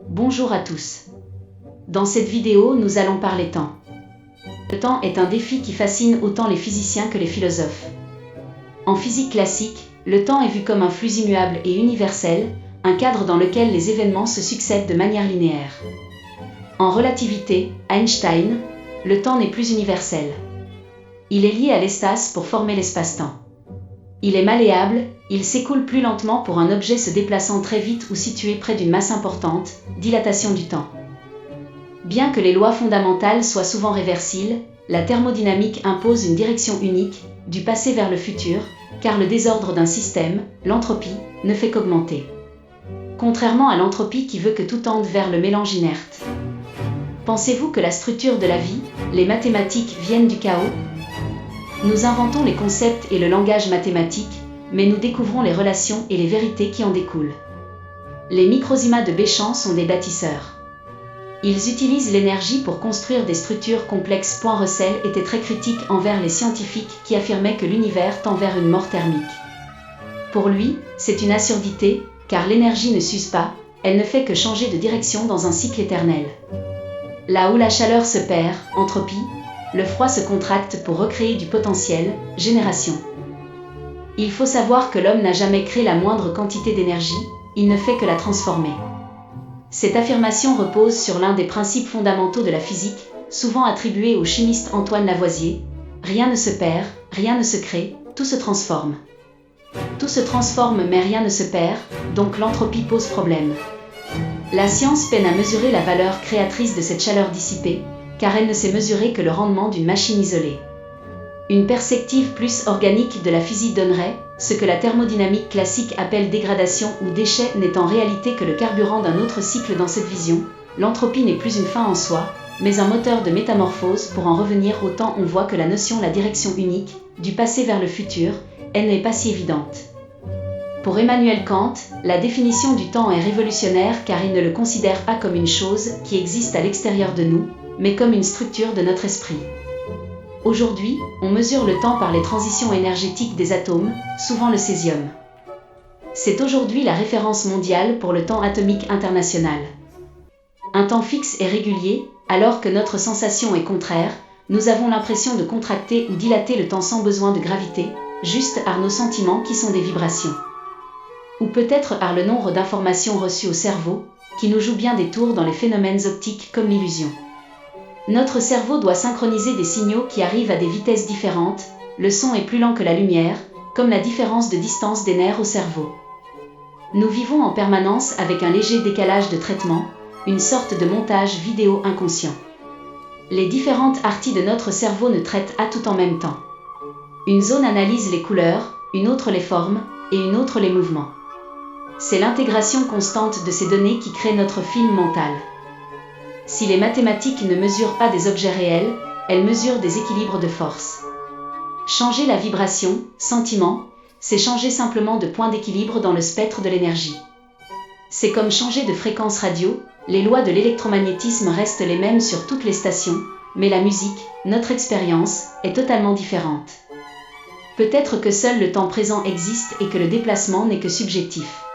Bonjour à tous. Dans cette vidéo, nous allons parler temps. Le temps est un défi qui fascine autant les physiciens que les philosophes. En physique classique, le temps est vu comme un flux immuable et universel, un cadre dans lequel les événements se succèdent de manière linéaire. En relativité, Einstein, le temps n'est plus universel. Il est lié à l'espace pour former l'espace-temps. Il est malléable, il s'écoule plus lentement pour un objet se déplaçant très vite ou situé près d'une masse importante, dilatation du temps. Bien que les lois fondamentales soient souvent réversiles, la thermodynamique impose une direction unique, du passé vers le futur, car le désordre d'un système, l'entropie, ne fait qu'augmenter. Contrairement à l'entropie qui veut que tout tende vers le mélange inerte. Pensez-vous que la structure de la vie, les mathématiques viennent du chaos ? Nous inventons les concepts et le langage mathématique, mais nous découvrons les relations et les vérités qui en découlent. Les microzymas de Béchamp sont des bâtisseurs. Ils utilisent l'énergie pour construire des structures complexes. Russell était très critique envers les scientifiques qui affirmaient que l'univers tend vers une mort thermique. Pour lui, c'est une absurdité, car l'énergie ne s'use pas, elle ne fait que changer de direction dans un cycle éternel. Là où la chaleur se perd, entropie, le froid se contracte pour recréer du potentiel, génération. Il faut savoir que l'homme n'a jamais créé la moindre quantité d'énergie, il ne fait que la transformer. Cette affirmation repose sur l'un des principes fondamentaux de la physique, souvent attribué au chimiste Antoine Lavoisier: rien ne se perd, rien ne se crée, tout se transforme. Tout se transforme mais rien ne se perd, donc l'entropie pose problème. La science peine à mesurer la valeur créatrice de cette chaleur dissipée, car elle ne sait mesurer que le rendement d'une machine isolée. Une perspective plus organique de la physique donnerait ce que la thermodynamique classique appelle dégradation ou déchet n'est en réalité que le carburant d'un autre cycle. Dans cette vision, l'entropie n'est plus une fin en soi, mais un moteur de métamorphose. Pour en revenir au temps, on voit que la notion la direction unique, du passé vers le futur, elle n'est pas si évidente. Pour Emmanuel Kant, la définition du temps est révolutionnaire car il ne le considère pas comme une chose qui existe à l'extérieur de nous, mais comme une structure de notre esprit. Aujourd'hui, on mesure le temps par les transitions énergétiques des atomes, souvent le césium. C'est aujourd'hui la référence mondiale pour le temps atomique international. Un temps fixe et régulier, alors que notre sensation est contraire, nous avons l'impression de contracter ou dilater le temps sans besoin de gravité, juste par nos sentiments qui sont des vibrations. Ou peut-être par le nombre d'informations reçues au cerveau, qui nous joue bien des tours dans les phénomènes optiques comme l'illusion. Notre cerveau doit synchroniser des signaux qui arrivent à des vitesses différentes, le son est plus lent que la lumière, comme la différence de distance des nerfs au cerveau. Nous vivons en permanence avec un léger décalage de traitement, une sorte de montage vidéo inconscient. Les différentes parties de notre cerveau ne traitent à tout en même temps. Une zone analyse les couleurs, une autre les formes, et une autre les mouvements. C'est l'intégration constante de ces données qui crée notre film mental. Si les mathématiques ne mesurent pas des objets réels, elles mesurent des équilibres de force. Changer la vibration, sentiment, c'est changer simplement de point d'équilibre dans le spectre de l'énergie. C'est comme changer de fréquence radio, les lois de l'électromagnétisme restent les mêmes sur toutes les stations, mais la musique, notre expérience, est totalement différente. Peut-être que seul le temps présent existe et que le déplacement n'est que subjectif.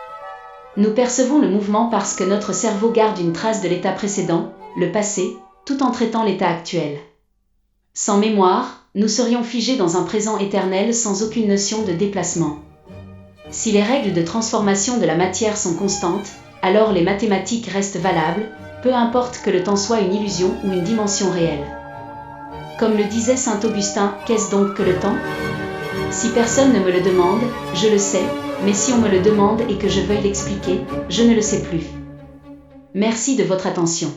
Nous percevons le mouvement parce que notre cerveau garde une trace de l'état précédent, le passé, tout en traitant l'état actuel. Sans mémoire, nous serions figés dans un présent éternel sans aucune notion de déplacement. Si les règles de transformation de la matière sont constantes, alors les mathématiques restent valables, peu importe que le temps soit une illusion ou une dimension réelle. Comme le disait saint Augustin, qu'est-ce donc que le temps ? Si personne ne me le demande, je le sais, mais si on me le demande et que je veuille l'expliquer, je ne le sais plus. Merci de votre attention.